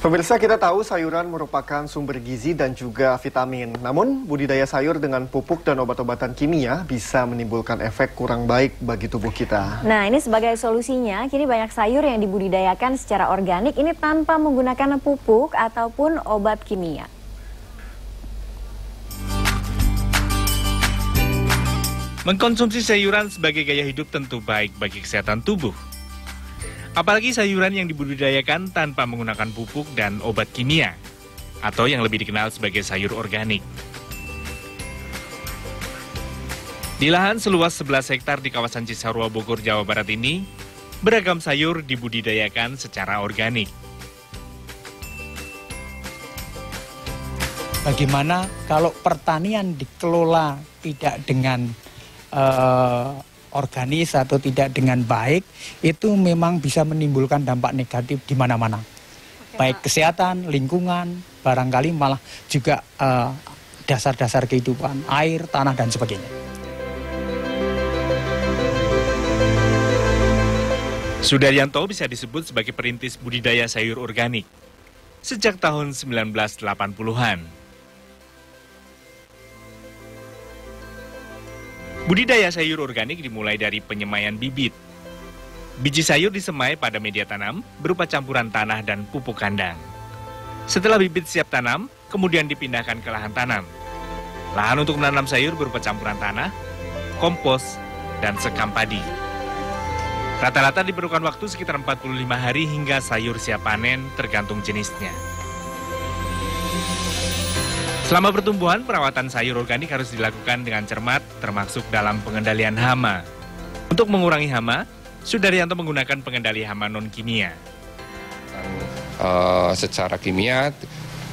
Pemirsa, kita tahu sayuran merupakan sumber gizi dan juga vitamin. Namun, budidaya sayur dengan pupuk dan obat-obatan kimia bisa menimbulkan efek kurang baik bagi tubuh kita. Nah, ini sebagai solusinya, kini banyak sayur yang dibudidayakan secara organik ini tanpa menggunakan pupuk ataupun obat kimia. Mengkonsumsi sayuran sebagai gaya hidup tentu baik bagi kesehatan tubuh. Apalagi sayuran yang dibudidayakan tanpa menggunakan pupuk dan obat kimia, atau yang lebih dikenal sebagai sayur organik. Di lahan seluas 11 hektar di kawasan Cisarua, Bogor, Jawa Barat ini, beragam sayur dibudidayakan secara organik. Bagaimana kalau pertanian dikelola tidak dengan organis atau tidak dengan baik, itu memang bisa menimbulkan dampak negatif di mana-mana. Baik kesehatan, lingkungan, barangkali malah juga dasar-dasar kehidupan, air, tanah, dan sebagainya. Sudaryanto bisa disebut sebagai perintis budidaya sayur organik sejak tahun 1980-an. Budidaya sayur organik dimulai dari penyemaian bibit. Biji sayur disemai pada media tanam berupa campuran tanah dan pupuk kandang. Setelah bibit siap tanam, kemudian dipindahkan ke lahan tanam. Lahan untuk menanam sayur berupa campuran tanah, kompos, dan sekam padi. Rata-rata diperlukan waktu sekitar 45 hari hingga sayur siap panen tergantung jenisnya. Selama pertumbuhan, perawatan sayur organik harus dilakukan dengan cermat, termasuk dalam pengendalian hama. Untuk mengurangi hama, Sudaryanto menggunakan pengendali hama non-kimia. Secara kimia,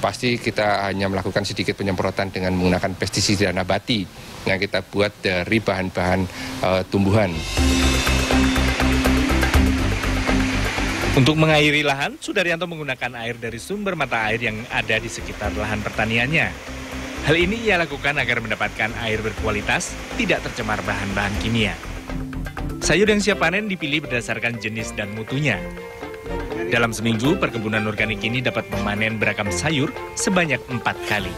pasti kita hanya melakukan sedikit penyemprotan dengan menggunakan pestisida nabati yang kita buat dari bahan-bahan tumbuhan. Untuk mengairi lahan, Sudaryanto menggunakan air dari sumber mata air yang ada di sekitar lahan pertaniannya. Hal ini ia lakukan agar mendapatkan air berkualitas, tidak tercemar bahan-bahan kimia. Sayur yang siap panen dipilih berdasarkan jenis dan mutunya. Dalam seminggu, perkebunan organik ini dapat memanen beragam sayur sebanyak 4 kali.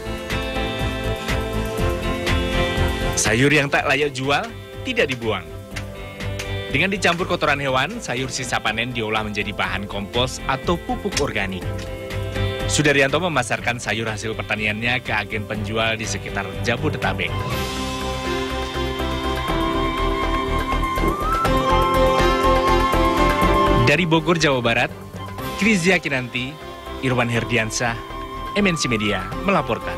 Sayur yang tak layak jual, tidak dibuang. Dengan dicampur kotoran hewan, sayur sisa panen diolah menjadi bahan kompos atau pupuk organik. Sudaryanto memasarkan sayur hasil pertaniannya ke agen penjual di sekitar Jabodetabek. Dari Bogor, Jawa Barat, Krizia Kinanti, Irwan Herdiansah, MNC Media melaporkan.